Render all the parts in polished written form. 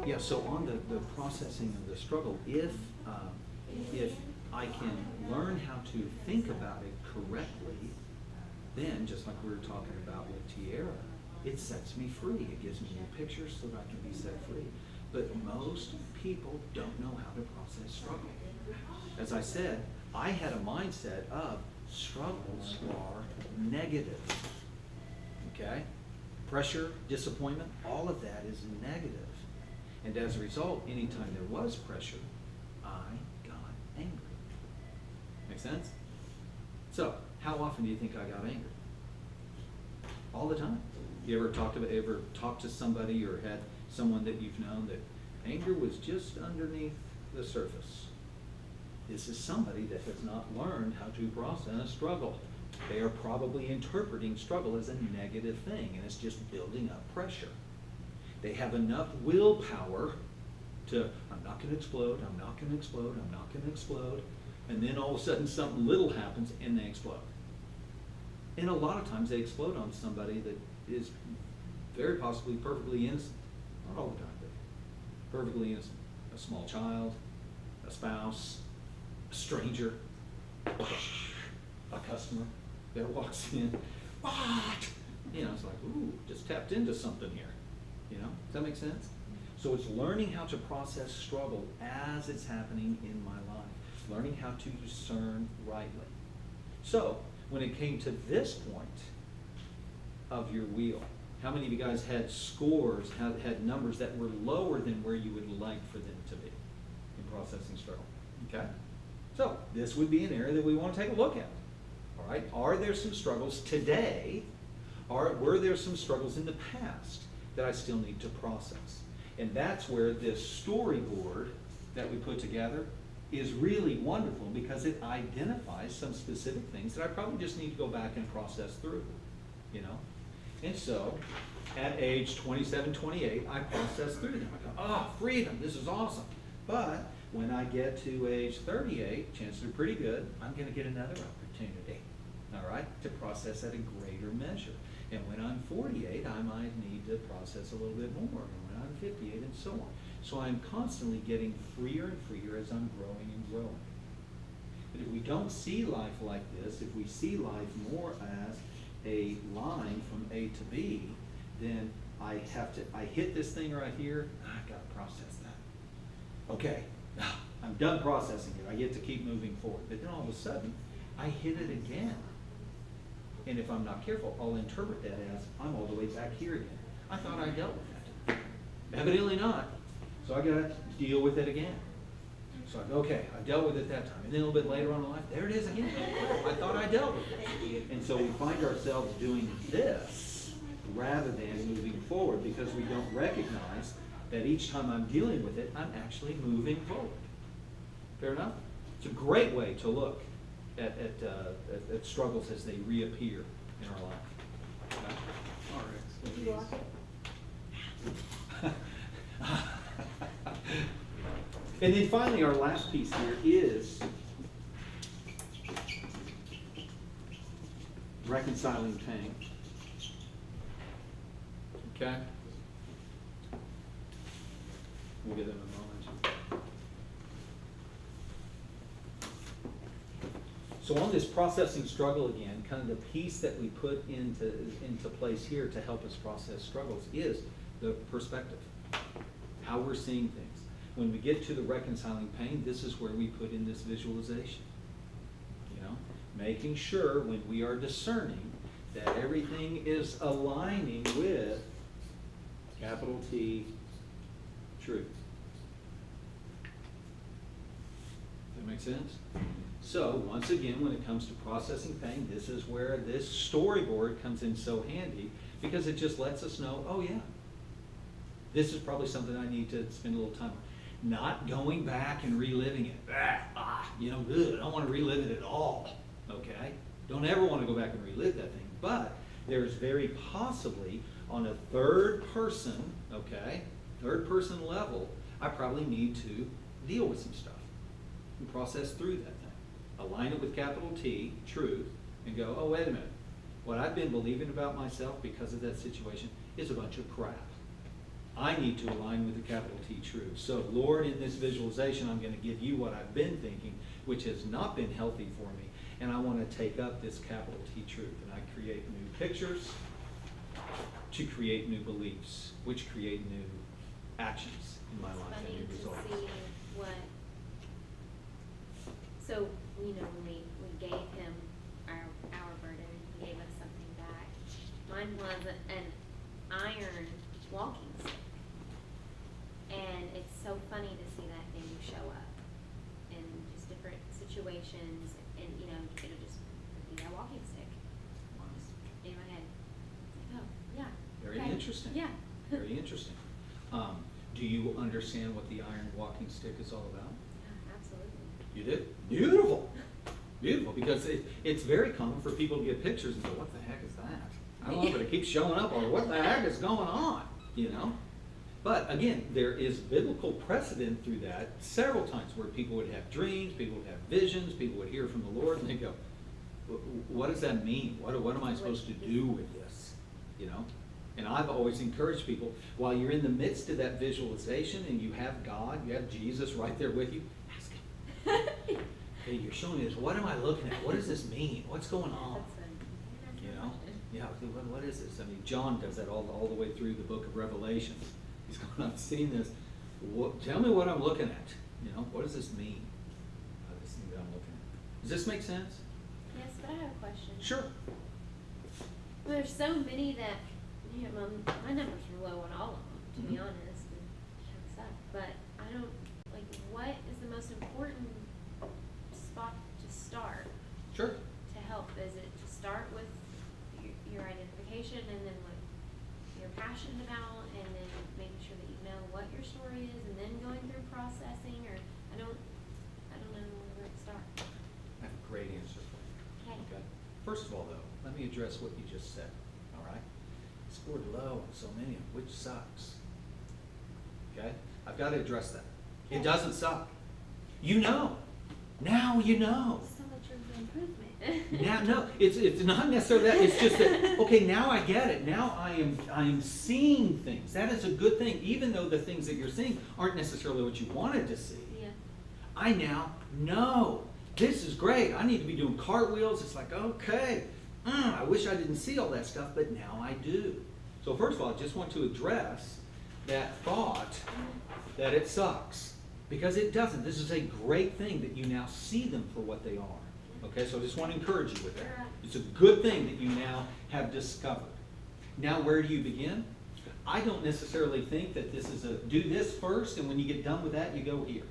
Yeah, so on the processing of the struggle, if I can learn how to think about it correctly, then just like we were talking about with Tierra, it sets me free. It gives me new pictures so that I can be set free. But most people don't know how to process struggle. As I said, I had a mindset of struggles are negative. Okay? Pressure, disappointment, all of that is negative. And as a result, anytime there was pressure, I got angry. Make sense? So, how often do you think I got angry? All the time. You ever talked to somebody or had someone that you've known that anger was just underneath the surface? This is somebody that has not learned how to process struggle. They are probably interpreting struggle as a negative thing, and it's just building up pressure. They have enough willpower to, I'm not going to explode, I'm not going to explode, I'm not going to explode, and then all of a sudden something little happens and they explode. And a lot of times they explode on somebody that is very possibly perfectly innocent. Not all the time, but perfectly innocent. A small child, a spouse, a stranger, a customer that walks in. What? You know, it's like, ooh, just tapped into something here. You know, does that make sense? So it's learning how to process struggle as it's happening in my life. Learning how to discern rightly. So, when it came to this point of your wheel, how many of you guys had scores, had numbers that were lower than where you would like for them to be in processing struggle? Okay? So, this would be an area that we want to take a look at. All right? Are there some struggles today? Were there some struggles in the past that I still need to process? And that's where this storyboard that we put together is really wonderful, because it identifies some specific things that I probably just need to go back and process through, you know? And so, at age 27, 28, I process through them. I go, oh, freedom, this is awesome. But when I get to age 38, chances are pretty good, I'm gonna get another opportunity, all right, to process at a greater measure. And when I'm 48, I might need to process a little bit more, and when I'm 58, and so on. So I'm constantly getting freer and freer as I'm growing and growing. But if we don't see life like this, if we see life more as a line from A to B, then I hit this thing right here, I've got to process that. Okay, I'm done processing it. I get to keep moving forward. But then all of a sudden, I hit it again. And if I'm not careful, I'll interpret that as I'm all the way back here again. I thought I dealt with that. Evidently not. So I got to deal with it again. So I go, okay, I dealt with it that time. And then a little bit later on in life, there it is again. I thought I dealt with it. And so we find ourselves doing this rather than moving forward, because we don't recognize that each time I'm dealing with it, I'm actually moving forward. Fair enough? It's a great way to look at struggles as they reappear in our life. Okay? All right. And then finally, our last piece here is reconciling pain. Okay? We'll get in a moment. So on this processing struggle again, kind of the piece that we put into place here to help us process struggles is the perspective, how we're seeing things. When we get to the reconciling pain, this is where we put in this visualization. You know, making sure when we are discerning that everything is aligning with capital T, truth. Does that make sense? So, once again, when it comes to processing pain, this is where this storyboard comes in so handy, because it just lets us know, oh yeah, this is probably something I need to spend a little time on. Not going back and reliving it. You know, good. I don't want to relive it at all. Okay? Don't ever want to go back and relive that thing. But there's very possibly on a third person, okay, third person level, I probably need to deal with some stuff and process through that thing. Align it with capital T, truth, and go, oh, wait a minute. What I've been believing about myself because of that situation is a bunch of crap. I need to align with the capital T truth. So, Lord, in this visualization, I'm going to give you what I've been thinking, which has not been healthy for me. And I want to take up this capital T truth. And I create new pictures to create new beliefs, which create new actions in my life and new results. It's funny to see what, so, you know, when we gave him our burden, he gave us something back. Mine was an iron walking stick. And it's so funny to see that thing show up in just different situations, and you know, it'll just be that walking stick. Just in my head. Like, oh, yeah. Very okay. interesting. Yeah. Very interesting. Do you understand what the iron walking stick is all about? Yeah, absolutely. You do? Beautiful. Beautiful, because it's very common for people to get pictures and go, what the heck is that? I don't know, but it keeps showing up, or what the heck is going on, you know? But again, there is biblical precedent through that several times where people would have dreams, people would have visions, people would hear from the Lord, and they go, what does that mean? What am I supposed to do with this? You know? And I've always encouraged people, while you're in the midst of that visualization and you have God, you have Jesus right there with you, ask Him. Hey, you're showing me this. What am I looking at? What does this mean? What's going on? You know? Yeah, what is this? I mean, John does that all the way through the book of Revelation. He's going, I've seen this. Tell me what I'm looking at. You know, what does this mean? This thing that I'm looking at. Does this make sense? Yes, but I have a question. Sure. Well, there's so many that, you know, my numbers are low on all of them, to be honest, and kind of suck. But I don't, like, what is the most important spot to start? Sure. To help? Is it to start with your identification and then what you're passionate about, and then making sure that you know what your story is, and then going through processing, or I don't know where to start. I have a great answer for you. Okay. First of all, though, let me address what you just said. All right? Scored low on so many of them, which sucks. Okay? I've got to address that. Okay. It doesn't suck. You know. Now you know. So much room for improvement. Now, no, it's not necessarily that. It's just that, okay, now I get it. Now I am seeing things. That is a good thing, even though the things that you're seeing aren't necessarily what you wanted to see. Yeah. I now know. This is great. I need to be doing cartwheels. It's like, okay, I wish I didn't see all that stuff, but now I do. So first of all, I just want to address that thought that it sucks. Because it doesn't. This is a great thing that you now see them for what they are. Okay, so I just want to encourage you with that. It's a good thing that you now have discovered. Now, where do you begin? I don't necessarily think that this is a do this first, and when you get done with that, you go here.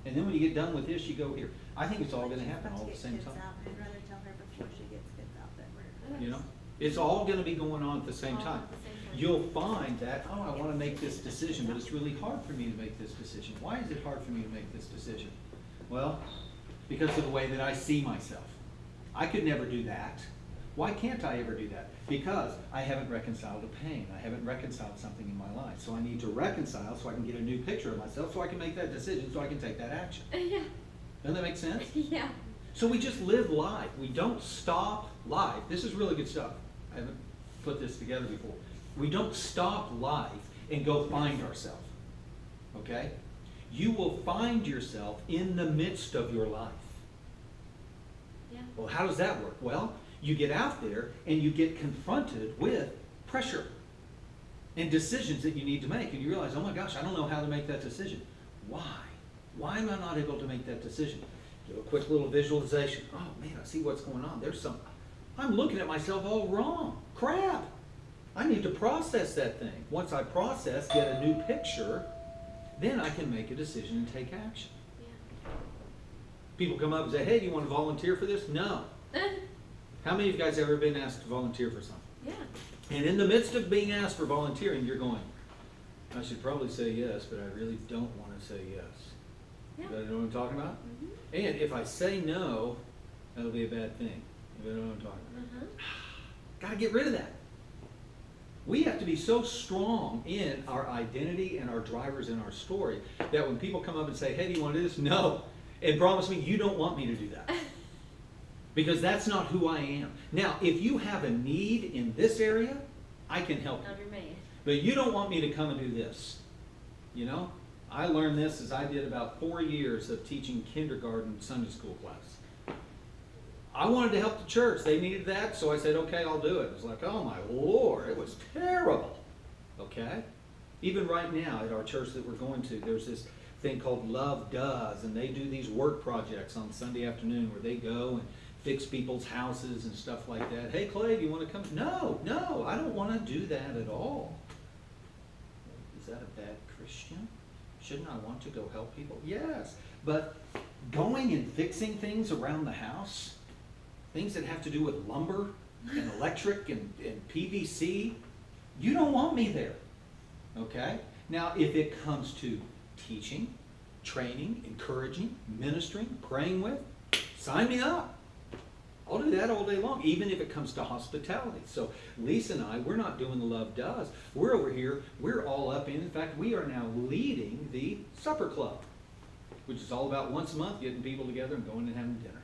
And then when you get done with this, you go here. I think it's all going to happen all at the same time. I'd rather tell her before she gets kids out that we're. You know? It's all going to be going on at the same time. You'll find that, oh, I want to make this decision, but it's really hard for me to make this decision. Why is it hard for me to make this decision? Well, because of the way that I see myself. I could never do that. Why can't I ever do that? Because I haven't reconciled a pain. I haven't reconciled something in my life. So I need to reconcile so I can get a new picture of myself, so I can make that decision, so I can take that action. Yeah. Doesn't that make sense? Yeah. So we just live life. We don't stop life. This is really good stuff. I haven't put this together before. We don't stop life and go find ourselves. Okay? You will find yourself in the midst of your life. Yeah. Well, how does that work? Well, you get out there and you get confronted with pressure and decisions that you need to make. And you realize, oh my gosh, I don't know how to make that decision. Why? Why am I not able to make that decision? Do a quick little visualization. Oh man, I see what's going on. I'm looking at myself all wrong. Crap. I need to process that thing. Once I process, get a new picture, then I can make a decision and take action. Yeah. People come up and say, hey, do you want to volunteer for this? No. How many of you guys ever been asked to volunteer for something? Yeah. And in the midst of being asked for volunteering, you're going, I should probably say yes, but I really don't want to say yes. Yeah. You know what I'm talking about? Mm-hmm. And if I say no, that'll be a bad thing. You know what I'm talking about? Got to get rid of that. We have to be so strong in our identity and our drivers in our story that when people come up and say, hey, do you want to do this? No. And promise me you don't want me to do that. Because that's not who I am. Now, if you have a need in this area, I can help you. I'm your man. But you don't want me to come and do this. You know? I learned this as I did about 4 years of teaching kindergarten Sunday school class. I wanted to help the church. They needed that, so I said, okay, I'll do it. It was like, oh my Lord, it was terrible. Okay? Even right now at our church that we're going to, there's this thing called Love Does, and they do these work projects on Sunday afternoon where they go and fix people's houses and stuff like that. Hey, Clay, do you want to come? No, I don't want to do that at all. Is that a bad Christian? Shouldn't I want to go help people? Yes, but going and fixing things around the house, things that have to do with lumber and electric and PVC, you don't want me there, okay? Now, if it comes to teaching, training, encouraging, ministering, praying with, sign me up. I'll do that all day long, even if it comes to hospitality. So Lisa and I, we're not doing the Love Does. We're over here, we're all up in fact, we are now leading the supper club, which is all about once a month getting people together and going and having dinner.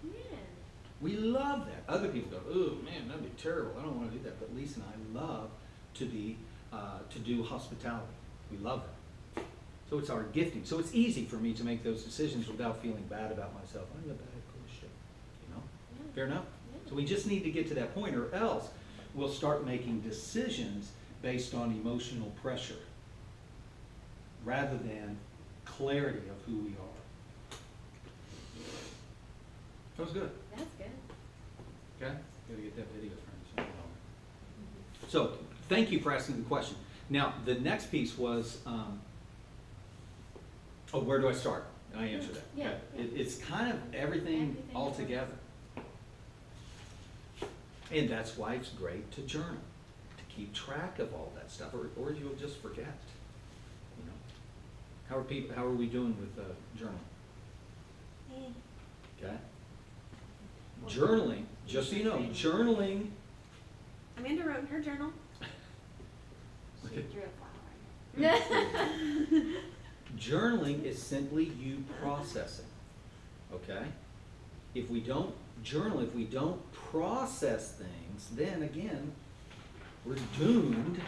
Yeah. We love that. Other people go, oh man, that'd be terrible. I don't want to do that. But Lisa and I love to do hospitality. We love that. So it's our gifting. So it's easy for me to make those decisions without feeling bad about myself. I'm a bad Christian. You know? Yeah. Fair enough? Yeah. So we just need to get to that point, or else we'll start making decisions based on emotional pressure rather than clarity of who we are. That was good. That's good. Okay? Gotta get that video turned. So, thank you for asking the question. Now, the next piece was, where do I start? And I answer that. Yeah, Okay. yeah. It's kind of everything all together. And that's why it's great to journal, to keep track of all that stuff, or you'll just forget. You know, how are we doing with journaling? Okay. Journaling, just so you know, journaling. Amanda wrote in her journal. She drew a flower. Journaling is simply you processing, okay? If we don't journal, if we don't process things, then again, we're doomed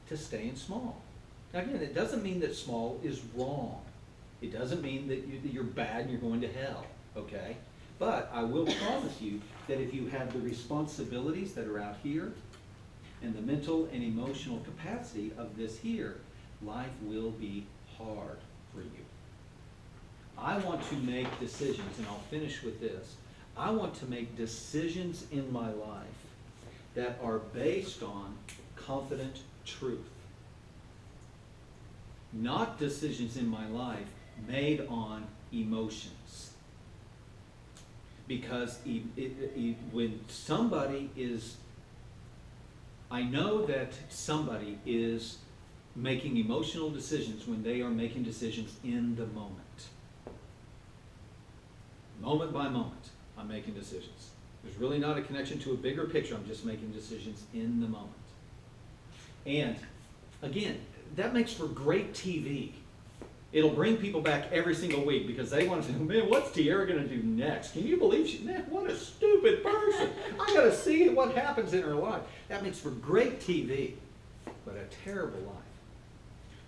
to staying small. Now again, it doesn't mean that small is wrong. It doesn't mean that you're bad and you're going to hell, okay? But I will promise you that if you have the responsibilities that are out here and the mental and emotional capacity of this here, life will be hard for you. I want to make decisions, and I'll finish with this. I want to make decisions in my life that are based on confident truth. Not decisions in my life made on emotions. Because when somebody is, I know that somebody is making emotional decisions when they are making decisions in the moment. Moment by moment, I'm making decisions. There's really not a connection to a bigger picture. I'm just making decisions in the moment. And again, that makes for great TV. It'll bring people back every single week because they want to say, man, what's Tiara going to do next? Can you believe she, man, what a stupid person. I got to see what happens in her life. That makes for great TV, but a terrible life.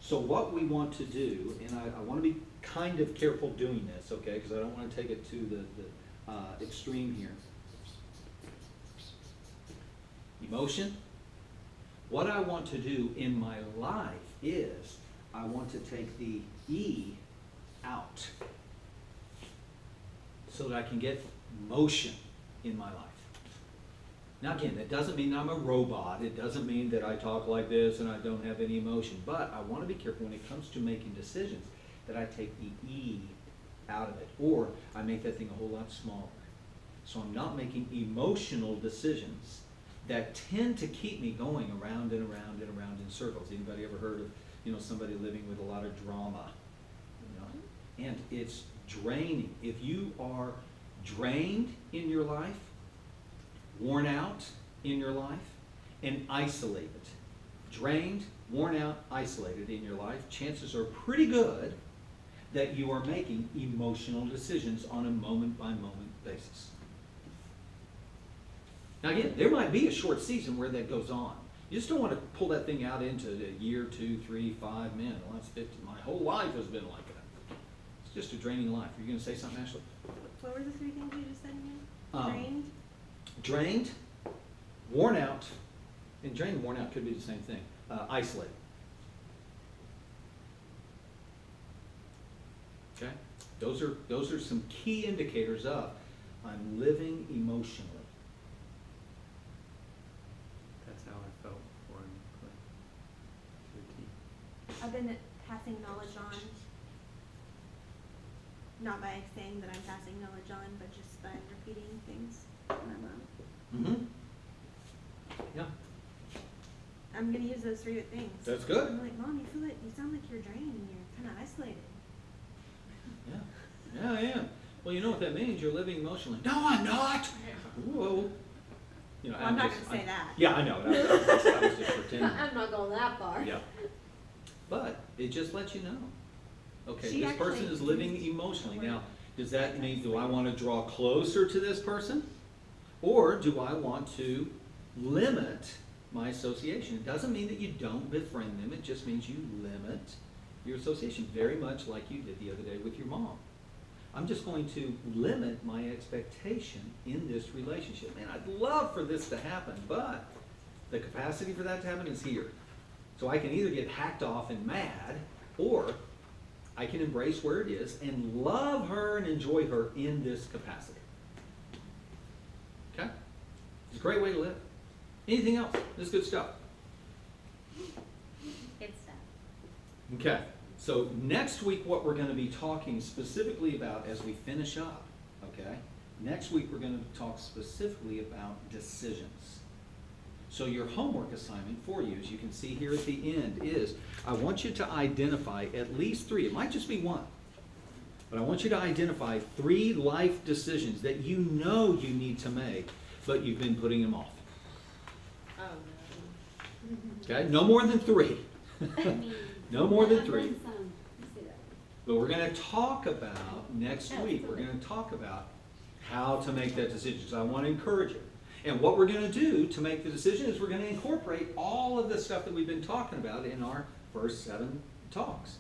So what we want to do, and I want to be kind of careful doing this, okay, because I don't want to take it to the extreme here. Emotion. What I want to do in my life is I want to take the E out so that I can get motion in my life. Now again, that doesn't mean I'm a robot. It doesn't mean that I talk like this and I don't have any emotion. But I want to be careful when it comes to making decisions that I take the E out of it, or I make that thing a whole lot smaller. So I'm not making emotional decisions that tend to keep me going around and around and around in circles. Anybody ever heard of, somebody living with a lot of drama? And it's draining. If you are drained in your life, worn out in your life, and isolated, drained, worn out, isolated in your life, chances are pretty good that you are making emotional decisions on a moment-by-moment basis. Now again, there might be a short season where that goes on. You just don't want to pull that thing out into a year, 2, 3, 5, man, well, that's 50. My whole life has been like that. It's just a draining life. Are you going to say something, Ashley? What were the 3 things you just said again? Um, Drained? Drained, worn out, and drained and worn out could be the same thing. Isolated. Okay? Those are some key indicators of I'm living emotionally. That's how I felt before I quit. To a T. I've been passing knowledge on. Not by saying that I'm passing knowledge on, but just by repeating things to my mom. Mm-hmm. Yeah. I'm gonna use those 3 things. That's good. I'm like, Mom, you sound like you're drained and you're kind of isolated. Yeah. Yeah, I am. Well, you know what that means? You're living emotionally. No, I'm not. Whoa. You know, Well, I'm not gonna say that. Yeah, I know. I was just pretending. I'm not going that far. Yeah. But it just lets you know. Okay, She this person actually is living used emotionally. the Now, word does that mean, do I want to draw closer to this person? Or do I want to limit my association? It doesn't mean that you don't befriend them. It just means you limit your association, very much like you did the other day with your mom. I'm just going to limit my expectation in this relationship. Man, I'd love for this to happen, but the capacity for that to happen is here. So I can either get hacked off and mad, or I can embrace where it is and love her and enjoy her in this capacity. Okay? It's a great way to live. Anything else? This is good stuff. Good stuff. Okay. So next week what we're going to be talking specifically about as we finish up, okay? Next week we're going to talk specifically about decisions. So your homework assignment for you, as you can see here at the end, is I want you to identify at least 3. It might just be 1. But I want you to identify 3 life decisions that you know you need to make, but you've been putting them off. Oh, no. Okay? No more than 3. No more than 3. But we're going to talk about next week. We're going to talk about how to make that decision. So I want to encourage you. And what we're going to do to make the decision is we're going to incorporate all of the stuff that we've been talking about in our first 7 talks.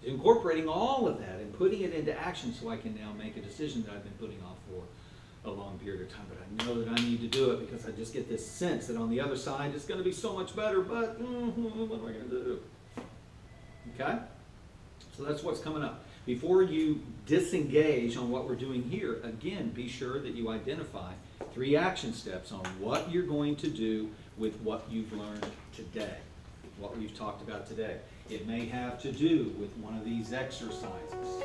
Incorporating all of that and putting it into action so I can now make a decision that I've been putting off for a long period of time. But I know that I need to do it because I just get this sense that on the other side it's going to be so much better, but what am I going to do? Okay? So that's what's coming up. Before you disengage on what we're doing here, again, be sure that you identify 3 action steps on what you're going to do with what you've learned today, what we've talked about today. It may have to do with one of these exercises.